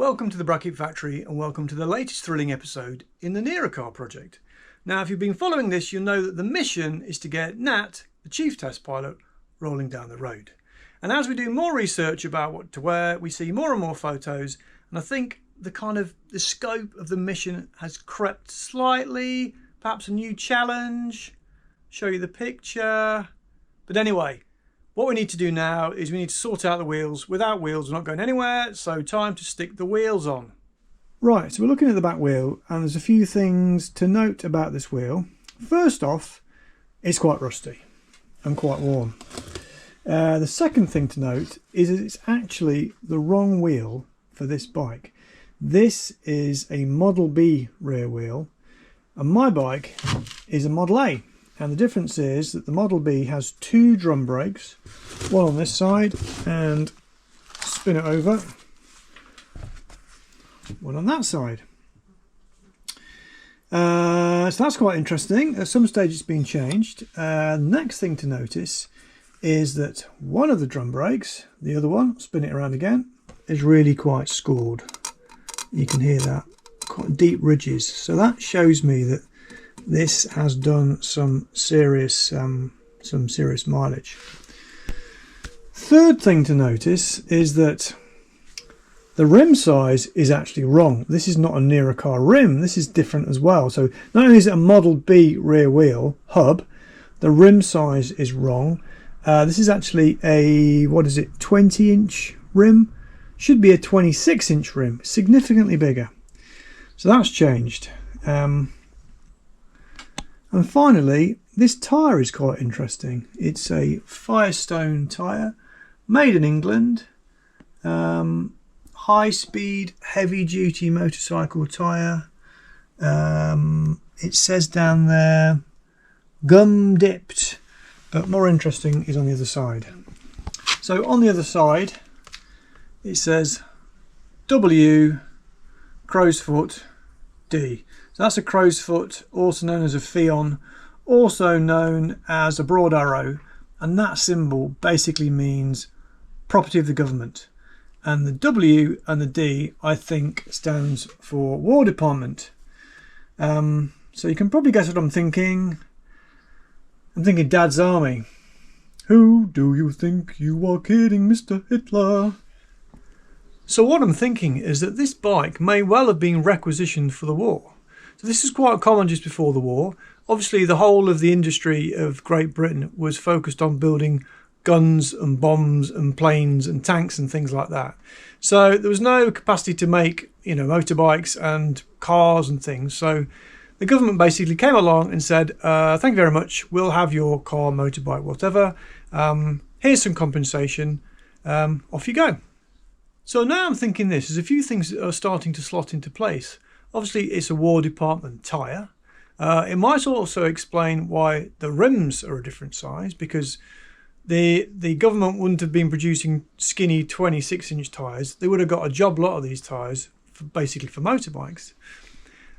Welcome to the Bracket Factory and welcome to the latest thrilling episode in the Ner-a-car project. Now, if you've been following this, you'll know that the mission is to get Nat, the chief test pilot, rolling down the road. And as we do more research about what to wear, we see more and more photos, and I think the scope of the mission has crept slightly, perhaps a new challenge, show you the picture. But anyway, what we need to do now is we need to sort out the wheels. Without wheels, we're not going anywhere, so time to stick the wheels on. Right, so we're looking at the back wheel, and there's a few things to note about this wheel. First off, it's quite rusty and quite worn. The second thing to note is that it's actually the wrong wheel for this bike. This is a Model B rear wheel, and my bike is a Model A. And the difference is that the Model B has two drum brakes, one on this side, and spin it over, one on that side. So that's quite interesting. At some stage it's been changed. Next thing to notice is that one of the drum brakes, the other one, spin it around again, is really quite scored. You can hear that, quite deep ridges. So that shows me that this has done some serious mileage. Third thing to notice is that the rim size is actually wrong. This is not a Ner-a-car rim. This is different as well. So not only is it a Model B rear wheel hub, the rim size is wrong. This is actually a 20-inch rim. Should be a 26-inch rim, significantly bigger. So that's changed. And finally, this tyre is quite interesting. It's a Firestone tyre, made in England, high-speed, heavy-duty motorcycle tyre. It says down there, gum-dipped, but more interesting is on the other side. So on the other side, it says W, crow's foot, D. So that's a crow's foot, also known as a Fion, also known as a broad arrow, and that symbol basically means property of the government. And the W and the D, I think, stands for War Department. So you can probably guess what I'm thinking. I'm thinking Dad's Army. Who do you think you are kidding, Mr. Hitler? So what I'm thinking is that this bike may well have been requisitioned for the war. So this is quite common just before the war. Obviously, the whole of the industry of Great Britain was focused on building guns and bombs and planes and tanks and things like that. So there was no capacity to make, motorbikes and cars and things. So the government basically came along and said, thank you very much. We'll have your car, motorbike, whatever. Here's some compensation. Off you go. So now I'm thinking there's a few things that are starting to slot into place. Obviously, it's a War Department tyre. It might also explain why the rims are a different size, because the government wouldn't have been producing skinny 26-inch tyres. They would have got a job lot of these tyres, basically for motorbikes.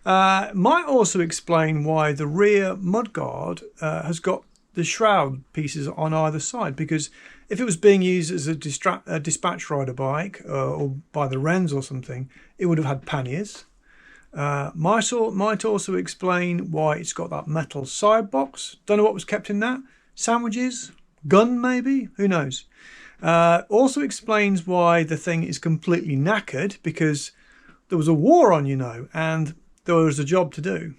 Might also explain why the rear mudguard has got the shroud pieces on either side, because if it was being used as a dispatch rider bike or by the Wrens or something, it would have had panniers. Might also explain why it's got that metal side box. Don't know what was kept in that. Sandwiches? Gun maybe? Who knows? Also explains why the thing is completely knackered, because there was a war on, and there was a job to do.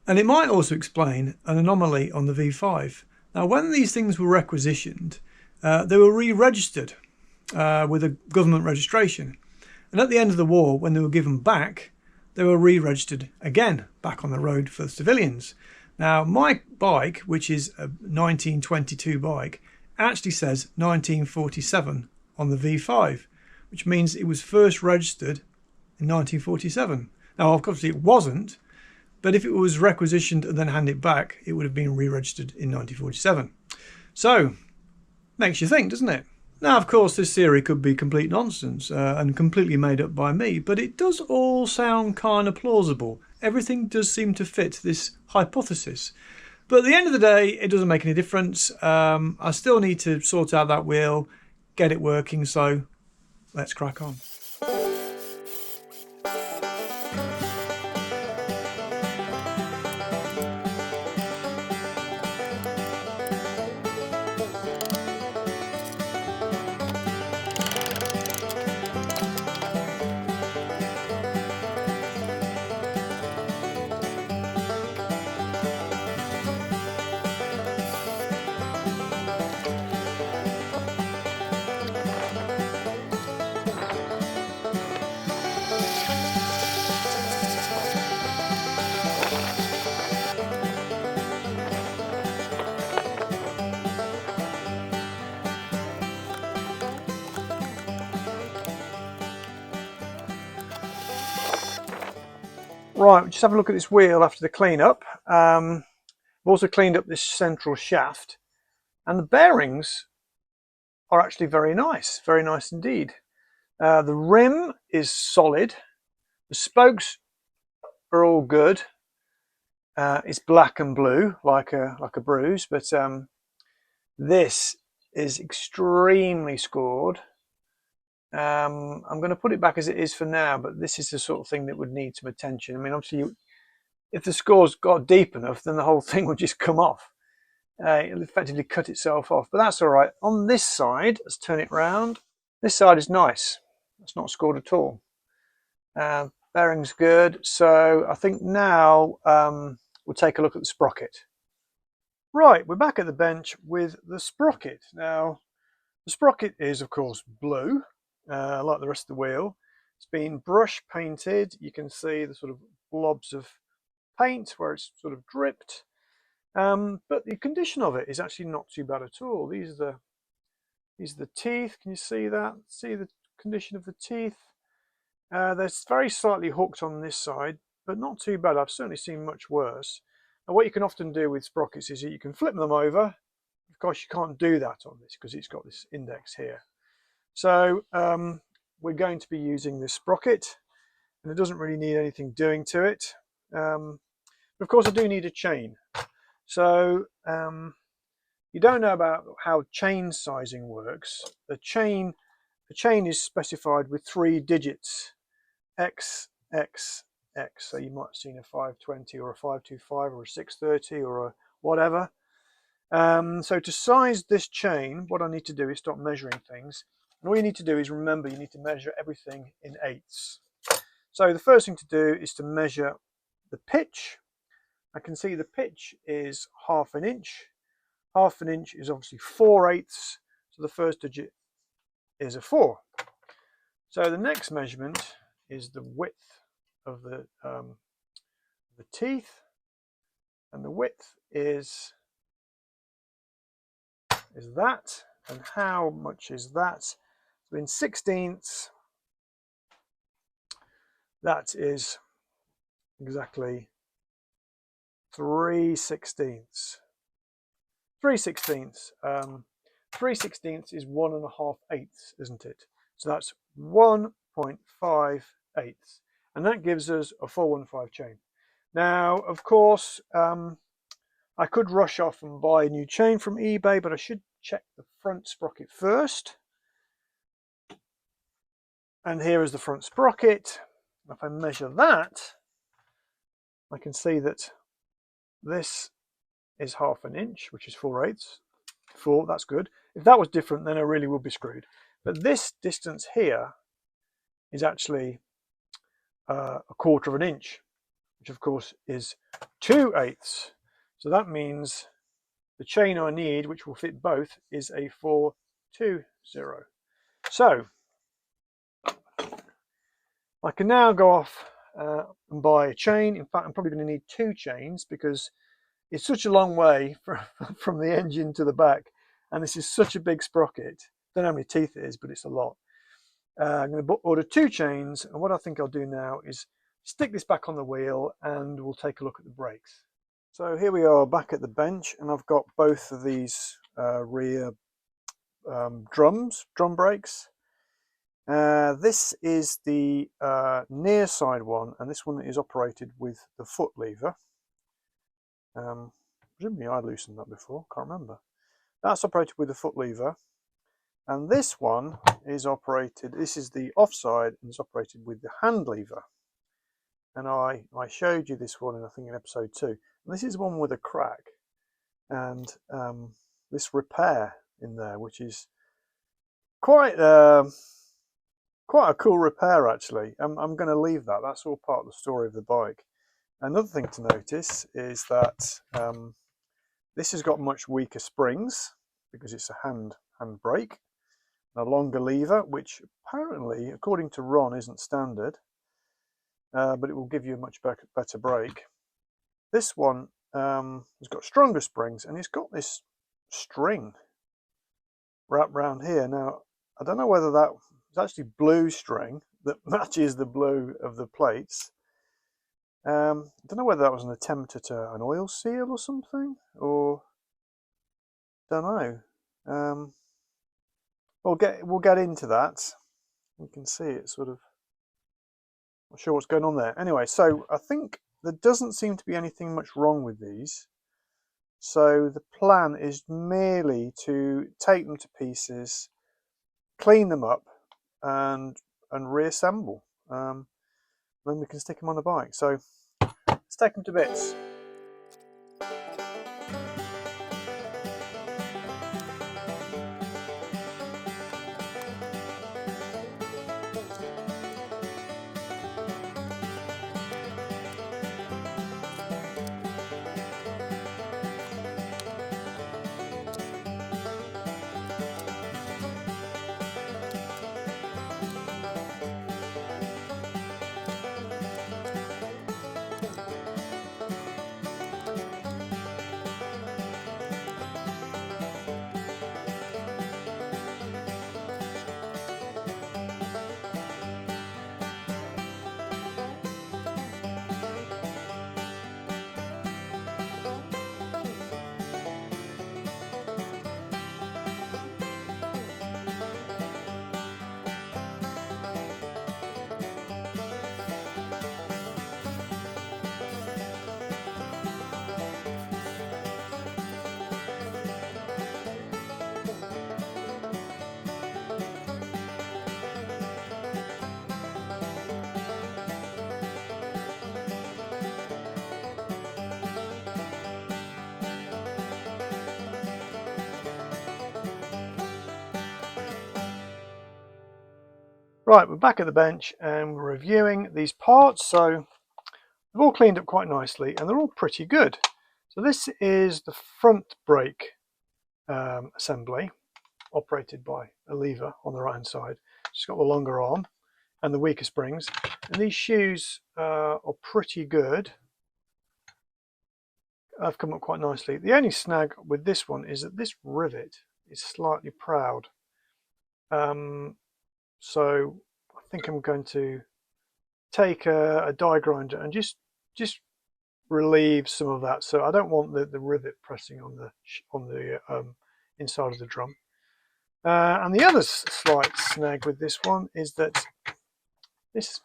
And it might also explain an anomaly on the V5. Now, when these things were requisitioned, they were re-registered with a government registration. And at the end of the war, when they were given back, they were re-registered again back on the road for civilians. Now, my bike, which is a 1922 bike, actually says 1947 on the V5, which means it was first registered in 1947. Now, obviously it wasn't, but if it was requisitioned and then handed back, it would have been re-registered in 1947. So, makes you think, doesn't it? Now, of course, this theory could be complete nonsense and completely made up by me, but it does all sound kind of plausible. Everything does seem to fit this hypothesis. But at the end of the day, it doesn't make any difference. I still need to sort out that wheel, get it working, so let's crack on. Right, just have a look at this wheel after the clean-up. I've also cleaned up this central shaft, and the bearings are actually very nice indeed. The rim is solid, the spokes are all good. It's black and blue like a bruise, but this is extremely scored. I'm going to put it back as it is for now, but this is the sort of thing that would need some attention. I mean, obviously, if the score's got deep enough, then the whole thing will just come off. It'll effectively cut itself off, but that's all right. On this side, let's turn it round. This side is nice. It's not scored at all. Bearing's good. So I think now we'll take a look at the sprocket. Right, we're back at the bench with the sprocket. Now, the sprocket is, of course, blue, like the rest of the wheel. It's been brush painted. You can see the sort of blobs of paint where it's sort of dripped. But the condition of it is actually not too bad at all. These are the teeth. Can you see that? See the condition of the teeth? They're very slightly hooked on this side, but not too bad. I've certainly seen much worse. And what you can often do with sprockets is that you can flip them over. Of course, you can't do that on this because it's got this index here. So we're going to be using this sprocket, and it doesn't really need anything doing to it. But of course, I do need a chain. So you don't know about how chain sizing works. The chain is specified with 3 digits, X, X, X. So you might have seen a 520 or a 525 or a 630 or a whatever. So to size this chain, what I need to do is stop measuring things. And all you need to do is remember you need to measure everything in eighths. So the first thing to do is to measure the pitch. I can see the pitch is 1/2 inch. 1/2 inch is obviously 4/8. So the first digit is a 4. So the next measurement is the width of the teeth, and the width is that. And how much is that? So in 16ths, that is exactly 3/16. 3/16. 3/16 is 1.5/8, isn't it? So that's 1.5/8, and that gives us a 415 chain. Now, of course, I could rush off and buy a new chain from eBay, but I should check the front sprocket first. And here is the front sprocket. If I measure that, I can see that this is 1/2 inch, which is 4/8. 4, that's good. If that was different, then I really would be screwed. But this distance here is actually a 1/4 inch, which of course is 2/8. So that means the chain I need, which will fit both, is a 420. So I can now go off and buy a chain. In fact, I'm probably going to need 2 chains because it's such a long way from the engine to the back, and this is such a big sprocket. Don't know how many teeth it is, but it's a lot. I'm going to order 2 chains, and what I think I'll do now is stick this back on the wheel, and we'll take a look at the brakes. So here we are back at the bench, and I've got both of these rear drum brakes. This is the near side one, and this one is operated with the foot lever. Presumably I loosened that before, can't remember. That's operated with the foot lever, and this one is operated, this is the offside, and it's operated with the hand lever. And I showed you this one, I think in episode 2. And this is one with a crack, and this repair in there, which is quite a cool repair actually. I'm going to leave that. That's all part of the story of the bike. Another thing to notice is that this has got much weaker springs because it's a hand brake, a longer lever, which apparently, according to Ron, isn't standard, but it will give you a much better brake. This one has got stronger springs, and it's got this string wrapped around here. Now, I don't know whether that is actually blue string that matches the blue of the plates, I don't know whether that was an attempt at an oil seal or something, or don't know. We'll get into that. You can see it sort of. Not sure what's going on there. Anyway, so I think there doesn't seem to be anything much wrong with these. So the plan is merely to take them to pieces, clean them up, and reassemble. Then we can stick them on the bike. So let's take them to bits. Right, we're back at the bench and we're reviewing these parts. So they've all cleaned up quite nicely and they're all pretty good. So this is the front brake assembly, operated by a lever on the right hand side. It's got the longer arm and the weaker springs. And these shoes are pretty good. I've come up quite nicely. The only snag with this one is that this rivet is slightly proud. So I think I'm going to take a die grinder and just relieve some of that. So I don't want the rivet pressing on the inside of the drum. And the other slight snag with this one is that this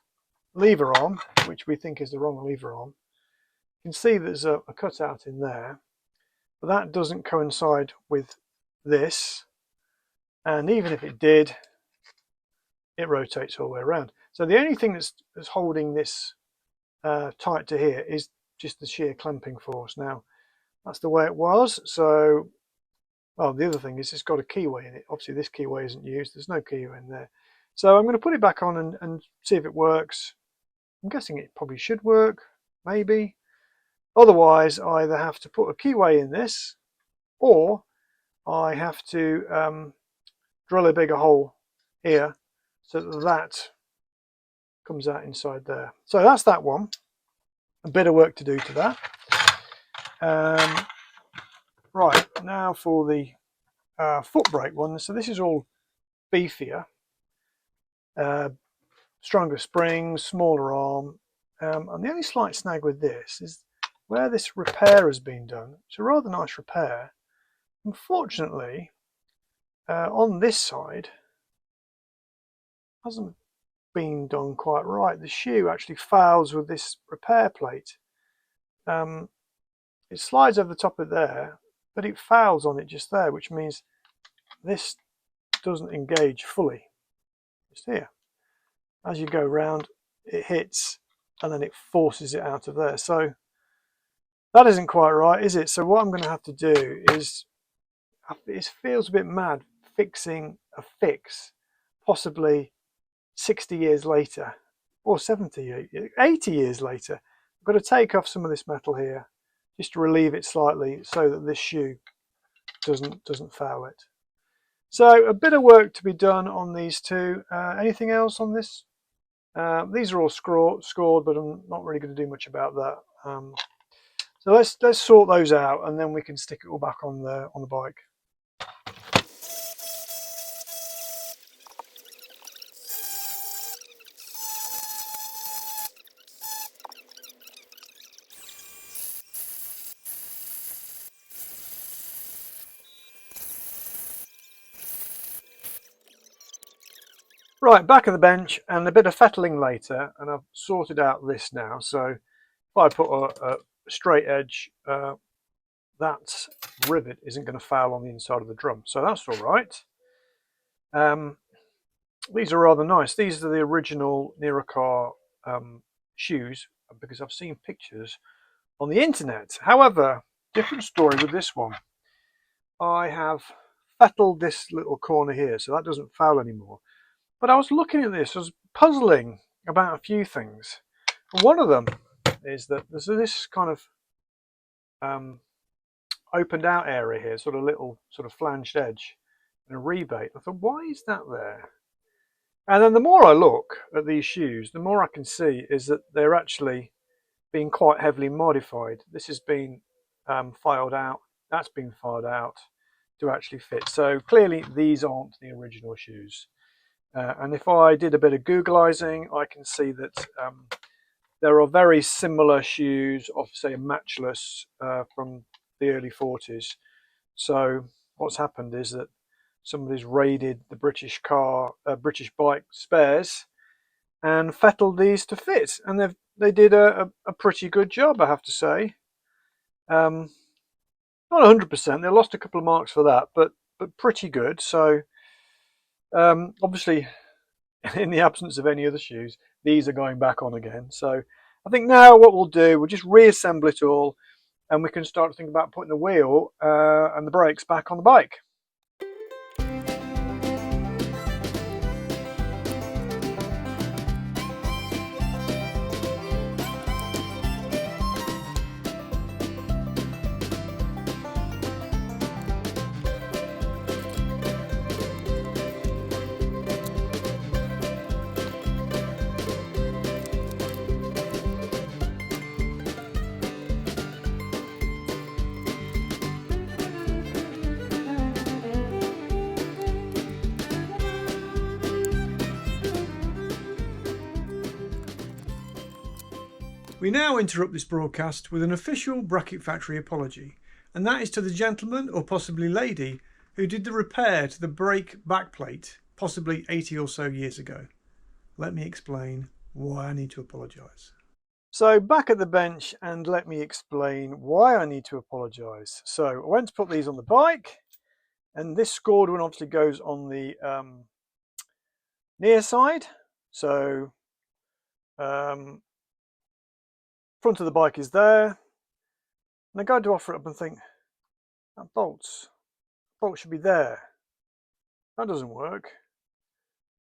lever arm, which we think is the wrong lever arm, you can see there's a cutout in there, but that doesn't coincide with this. And even if it did, it rotates all the way around. So the only thing that's holding this tight to here is just the sheer clamping force. Now, that's the way it was. So, well, the other thing is it's got a keyway in it. Obviously, this keyway isn't used. There's no keyway in there. So I'm going to put it back on and see if it works. I'm guessing it probably should work, maybe. Otherwise, I either have to put a keyway in this, or I have to drill a bigger hole here so that comes out inside there. So that's that one. A bit of work to do to that. Right, now for the foot brake one. So this is all beefier, stronger springs, smaller arm. And the only slight snag with this is where this repair has been done. It's a rather nice repair. Unfortunately, on this side, hasn't been done quite right. The shoe actually fouls with this repair plate. It slides over the top of there, but it fouls on it just there, which means this doesn't engage fully. Just here. As you go round, it hits and then it forces it out of there. So that isn't quite right, is it? So what I'm going to have to do is, it feels a bit mad fixing a fix, possibly 60 years later, or 70, 80 years later. I've got to take off some of this metal here, just to relieve it slightly so that this shoe doesn't foul it. So a bit of work to be done on these two. Anything else on this? These are all scored, but I'm not really going to do much about that. So let's sort those out, and then we can stick it all back on the bike. Right, back of the bench and a bit of fettling later, and I've sorted out this now. So if I put a straight edge, that rivet isn't going to foul on the inside of the drum, so that's all right. These are rather nice. These are the original Ner-a-car shoes, because I've seen pictures on the internet. However, different story with this one. I have fettled this little corner here, so that doesn't foul anymore. But I was looking at this, I was puzzling about a few things. And one of them is that there's this kind of opened out area here, sort of little sort of flanged edge and a rebate. I thought, why is that there? And then the more I look at these shoes, the more I can see is that they're actually being quite heavily modified. This has been filed out, that's been filed out to actually fit. So clearly these aren't the original shoes. And if I did a bit of Googleizing, I can see that there are very similar shoes of, say, a Matchless from the early 40s. So what's happened is that somebody's raided the British bike spares and fettled these to fit, and they did a pretty good job, I have to say. Not 100%. They lost a couple of marks for that, but pretty good. So obviously, in the absence of any other shoes, these are going back on again. So I think now what we'll do, we'll just reassemble it all, and we can start to think about putting the wheel and the brakes back on the bike. We now interrupt this broadcast with an official Bracket Factory apology, and that is to the gentleman, or possibly lady, who did the repair to the brake backplate possibly 80 or so years ago. Let me explain why I need to apologise. So back at the bench, and let me explain why I need to apologise. So I went to put these on the bike, and this scored one obviously goes on the near side. So front of the bike is there, and I go to offer it up and think, that bolt should be there. That doesn't work.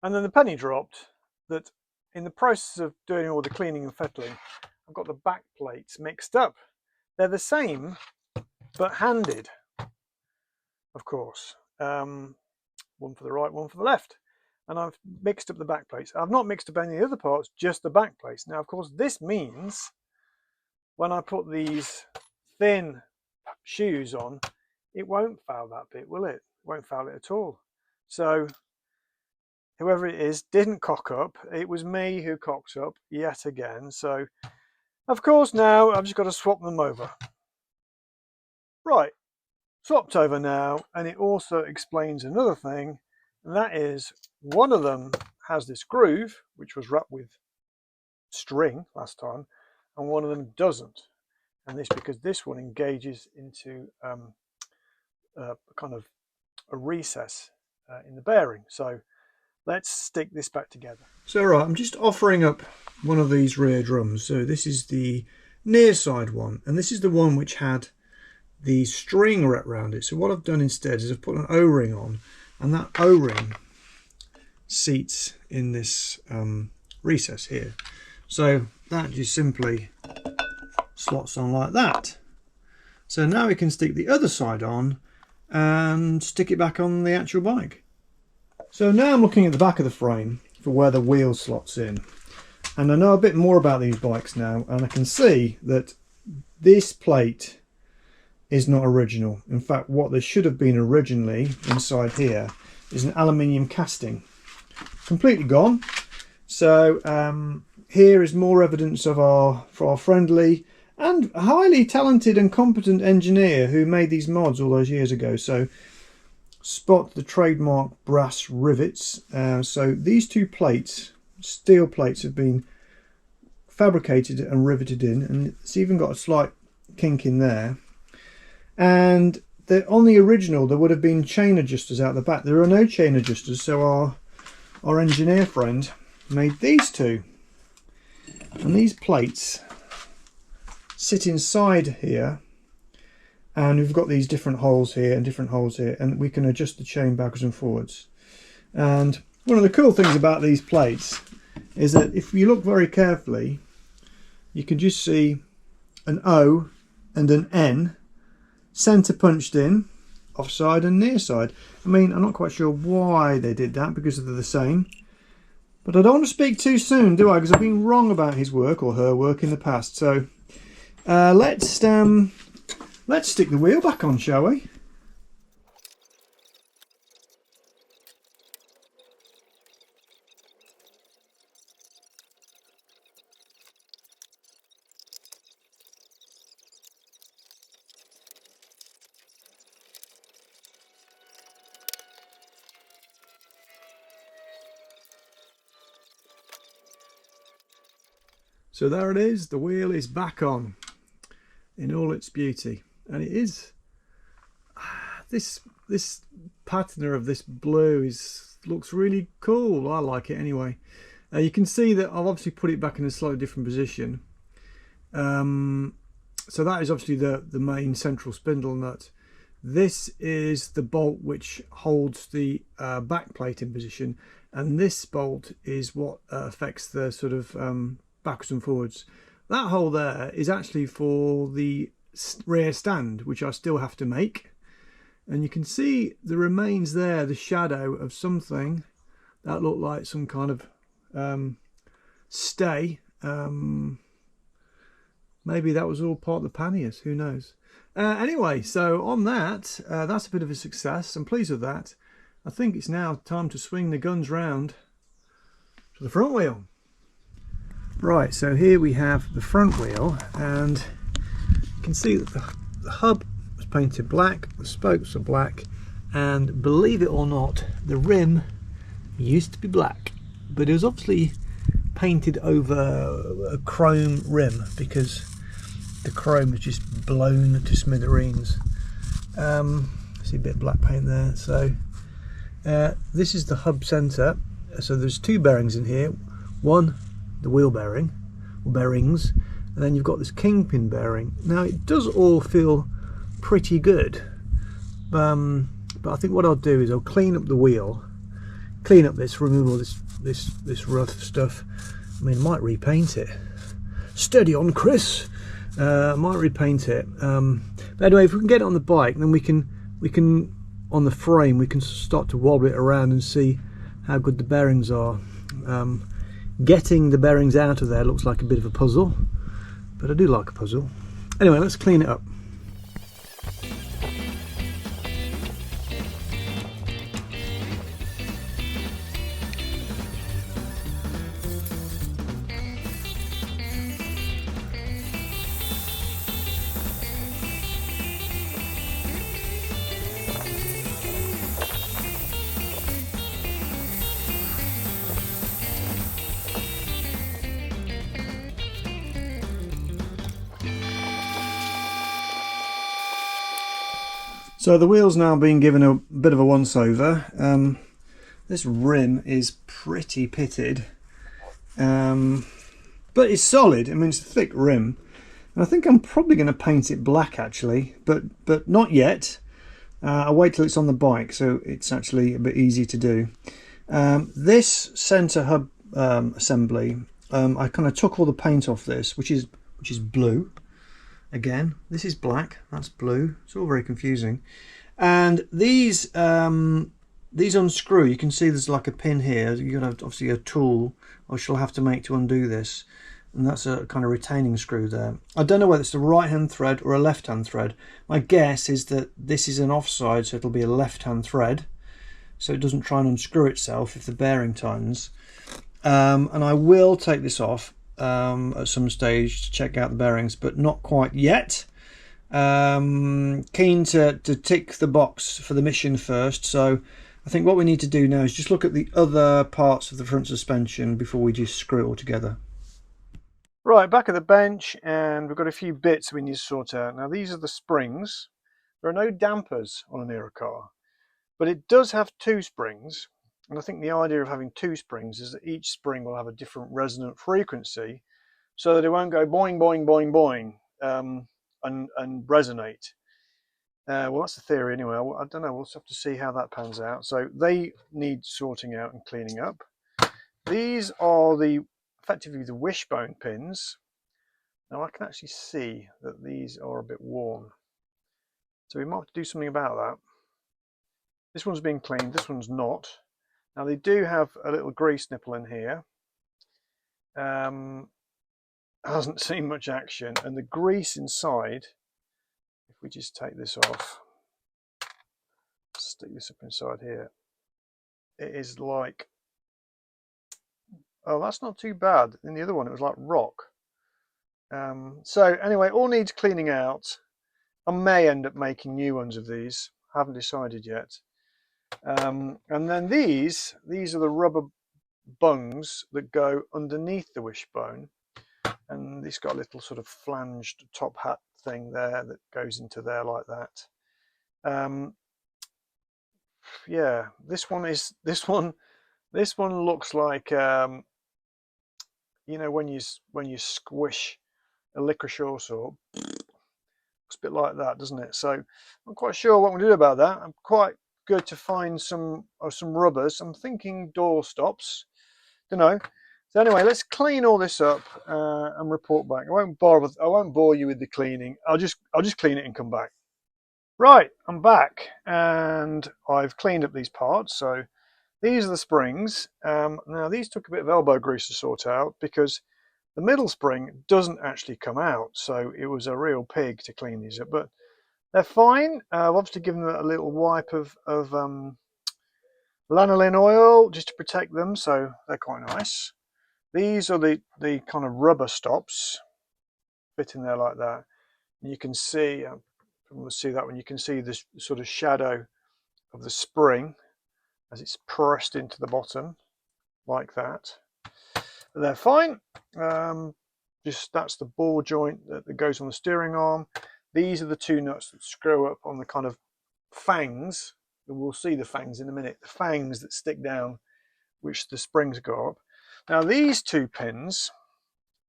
And then the penny dropped that in the process of doing all the cleaning and fettling, I've got the back plates mixed up. They're the same, but handed, of course. One for the right, one for the left. And I've mixed up the back plates. I've not mixed up any other parts, just the back plates. Now, of course, this means when I put these thin shoes on, it won't foul that bit, will it? It won't foul it at all. So whoever it is didn't cock up. It was me who cocked up yet again. So of course now I've just got to swap them over. Right, swapped over now, and it also explains another thing, and that is one of them has this groove which was wrapped with string last time, and one of them doesn't. And this because this one engages into kind of a recess in the bearing. So let's stick this back together. So right, I'm just offering up one of these rear drums. So this is the near side one, and this is the one which had the string wrapped around it. So what I've done instead is I've put an O-ring on, and that O-ring seats in this recess here. So that just simply slots on like that. So now we can stick the other side on and stick it back on the actual bike. So now I'm looking at the back of the frame for where the wheel slots in, and I know a bit more about these bikes now, and I can see that this plate is not original. In fact, what there should have been originally inside here is an aluminium casting, completely gone. So here is more evidence of our friendly and highly talented and competent engineer who made these mods all those years ago. So spot the trademark brass rivets. So these two plates, steel plates, have been fabricated and riveted in, and it's even got a slight kink in there. And on the original there would have been chain adjusters out the back. There are no chain adjusters, so our engineer friend made these two, and these plates sit inside here, and we've got these different holes here and different holes here, and we can adjust the chain backwards and forwards. And one of the cool things about these plates is that if you look very carefully, you can just see an O and an N centre punched in, offside and near side. I mean, I'm not quite sure why they did that, because they're the same. But I don't want to speak too soon, do I? Because I've been wrong about his work or her work in the past. So let's stick the wheel back on, shall we? So there it is, the wheel is back on in all its beauty, and it is this patina of this blue looks really cool. I like it anyway. You can see that I've obviously put it back in a slightly different position. So that is obviously the main central spindle nut. This is the bolt which holds the back plate in position, and this bolt is what affects the sort of backwards and forwards. That hole there is actually for the rear stand, which I still have to make, and you can see the remains there, the shadow of something that looked like some kind of stay. Maybe that was all part of the panniers, who knows. Anyway, so on that, that's a bit of a success. I'm pleased with that. I think it's now time to swing the guns round to the front wheel. Right, so here we have the front wheel, and you can see that the hub was painted black, the spokes are black, and believe it or not, the rim used to be black, but it was obviously painted over a chrome rim because the chrome was just blown to smithereens. See a bit of black paint there. So this is the hub centre. So there's two bearings in here. One, the wheel bearing, or bearings, and then you've got this kingpin bearing. Now it does all feel pretty good, but I think what I'll do is I'll clean up the wheel, clean up this, remove all this rough stuff. I mean, I might repaint it. Steady on, Chris. Might repaint it. But anyway, if we can get it on the bike, then we can on the frame we can start to wobble it around and see how good the bearings are. Getting the bearings out of there looks like a bit of a puzzle, but I do like a puzzle. Anyway, let's clean it up. So the wheel's now been given a bit of a once over. This rim is pretty pitted, but it's solid. I mean, it's a thick rim, and I think I'm probably going to paint it black actually, but not yet. I'll wait till it's on the bike, so it's actually a bit easy to do. This centre hub assembly, I kind of took all the paint off this, which is blue. Again, this is black, that's blue. It's all very confusing. And these unscrew. You can see there's like a pin here. You're gonna have obviously a tool, I shall have to make to undo this. And that's a kind of retaining screw there. I don't know whether it's the right-hand thread or a left-hand thread. My guess is that this is an offside, so it'll be a left-hand thread, so it doesn't try and unscrew itself if the bearing tightens. And I will take this off at some stage to check out the bearings, but not quite yet. Keen to tick the box for the mission first, so I think what we need to do now is just look at the other parts of the front suspension before we just screw it all together. Right, back at the bench, and we've got a few bits we need to sort out. Now these are the springs. There are no dampers on a Ner-a-car, but it does have two springs, and I think the idea of having two springs is that each spring will have a different resonant frequency, so that it won't go boing, boing, boing, boing, and resonate. Well, that's the theory anyway. I don't know. We'll have to see how that pans out. So they need sorting out and cleaning up. These are effectively the wishbone pins. Now I can actually see that these are a bit worn, so we might have to do something about that. This one's being cleaned, this one's not. Now they do have a little grease nipple in here. Hasn't seen much action, and the grease inside, if we just take this off, stick this up inside here, it is like, oh, that's not too bad. In the other one it was like rock. So anyway, all needs cleaning out. I may end up making new ones of these, haven't decided yet. And then these are the rubber bungs that go underneath the wishbone, and it's got a little sort of flanged top hat thing there that goes into there like that. Yeah, this one looks like you know, when you squish a licorice saw, it's a bit like that, doesn't it? So I'm not quite sure what I'm going to do about that. I'm quite good to find some rubbers. I'm thinking door stops. Don't know. So anyway, let's clean all this up and report back. I won't bore you with the cleaning. I'll just clean it and come back. Right, I'm back, and I've cleaned up these parts. So these are the springs. Now these took a bit of elbow grease to sort out because the middle spring doesn't actually come out, so it was a real pig to clean these up, but they're fine. I've obviously given them a little wipe of lanolin oil just to protect them, so they're quite nice. These are the kind of rubber stops, fit in there like that. And you can see, we'll see that when you can see this sort of shadow of the spring as it's pressed into the bottom, like that. They're fine. Just that's the ball joint that goes on the steering arm. These are the two nuts that screw up on the kind of fangs. We'll see the fangs in a minute. The fangs that stick down, which the springs go up. Now these two pins,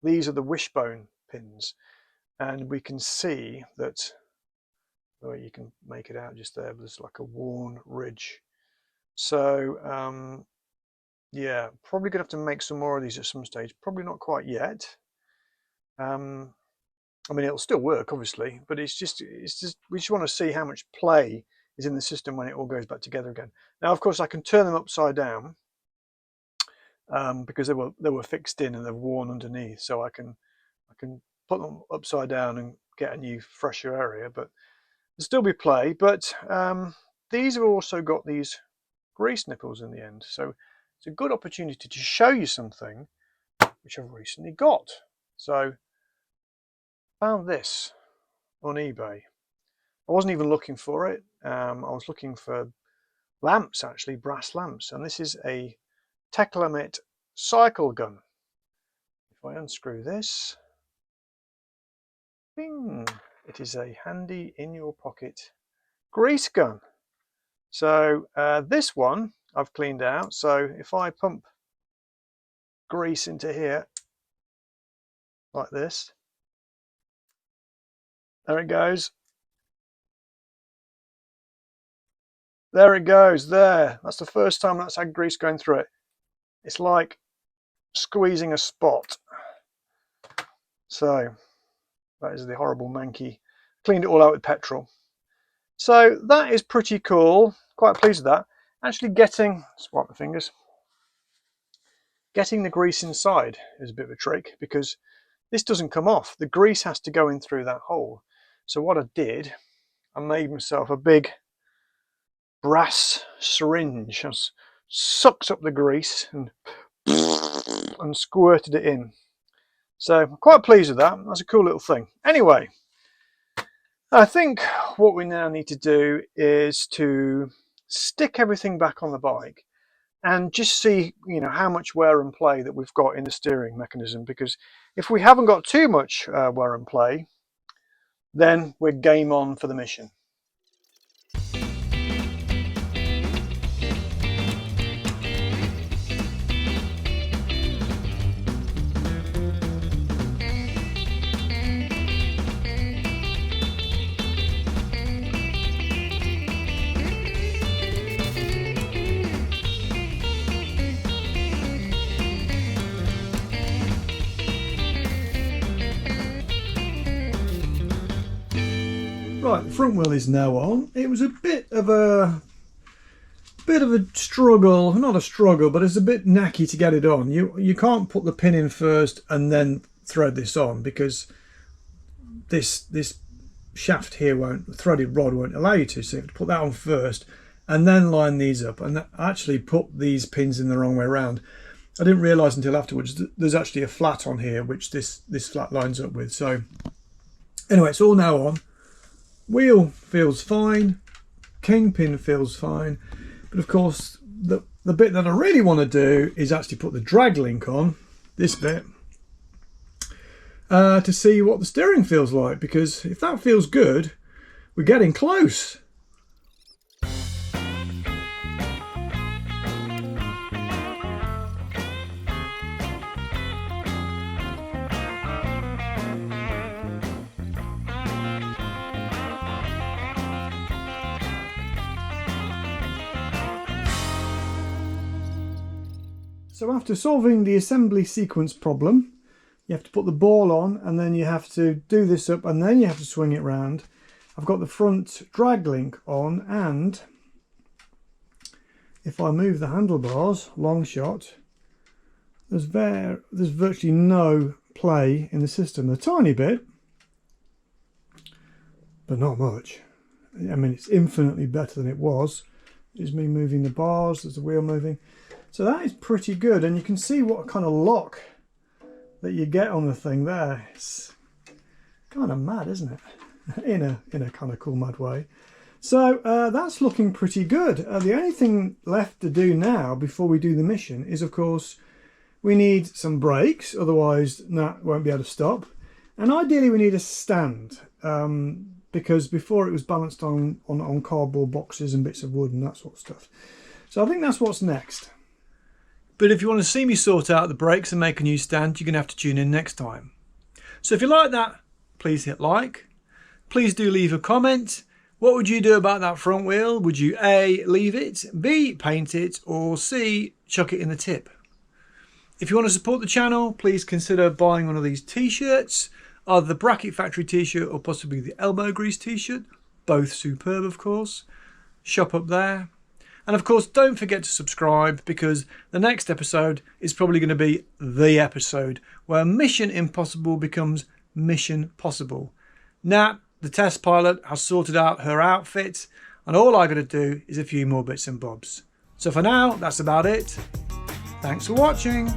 these are the wishbone pins, and we can see that, well, you can make it out just there, but there's like a worn ridge. So yeah, probably gonna have to make some more of these at some stage. Probably not quite yet. I mean, it'll still work, obviously, but it's just we just want to see how much play is in the system when it all goes back together again. Now, of course, I can turn them upside down because they were fixed in and they're worn underneath, so I can put them upside down and get a new, fresher area. But there'll still be play. But these have also got these grease nipples in the end, so it's a good opportunity to show you something which I've recently got. So I found this on eBay. I wasn't even looking for it. I was looking for lamps, actually, brass lamps, and this is a Teklamit cycle gun. If I unscrew this, bing, it is a handy in your pocket grease gun. So this one I've cleaned out. So if I pump grease into here like this, there it goes. There it goes, there. That's the first time that's had grease going through it. It's like squeezing a spot. So that is the horrible manky. Cleaned it all out with petrol. So that is pretty cool. Quite pleased with that. Actually getting, swipe my fingers, getting the grease inside is a bit of a trick because this doesn't come off. The grease has to go in through that hole. So what I did, I made myself a big brass syringe. I sucked up the grease and squirted it in. So I'm quite pleased with that. That's a cool little thing. Anyway, I think what we now need to do is to stick everything back on the bike and just see, how much wear and play that we've got in the steering mechanism, because if we haven't got too much wear and play, then we're game on for the mission. Right, the front wheel is now on. It was a bit of a struggle, not a struggle, but it's a bit knacky to get it on. You can't put the pin in first and then thread this on, because this shaft here the threaded rod won't allow you to. So you have to put that on first and then line these up, and actually put these pins in the wrong way around. I didn't realise until afterwards that there's actually a flat on here which this flat lines up with. So anyway, it's all now on. Wheel feels fine, kingpin feels fine, but of course the bit that I really want to do is actually put the drag link on, this bit, to see what the steering feels like, because if that feels good, we're getting close. So after solving the assembly sequence problem, you have to put the ball on, and then you have to do this up, and then you have to swing it round. I've got the front drag link on, and if I move the handlebars, long shot, there's virtually no play in the system. A tiny bit, but not much. I mean, it's infinitely better than it was. There's me moving the bars, there's the wheel moving. So that is pretty good, and you can see what kind of lock that you get on the thing there. It's kind of mad, isn't it? in a kind of cool mad way. So that's looking pretty good. The only thing left to do now before we do the mission is, of course, we need some brakes, otherwise that won't be able to stop. And ideally we need a stand, because before it was balanced on cardboard boxes and bits of wood and that sort of stuff. So I think that's what's next. But if you want to see me sort out the brakes and make a new stand, you're going to have to tune in next time. So if you like that, please hit like. Please do leave a comment. What would you do about that front wheel? Would you A, leave it, B, paint it, or C, chuck it in the tip? If you want to support the channel, please consider buying one of these t-shirts, either the Bracket Factory t-shirt or possibly the Elbow Grease t-shirt. Both superb, of course. Shop up there. And of course, don't forget to subscribe, because the next episode is probably going to be the episode where Mission Impossible becomes Mission Possible. Nat, the test pilot, has sorted out her outfit, and all I got to do is a few more bits and bobs. So for now, that's about it. Thanks for watching.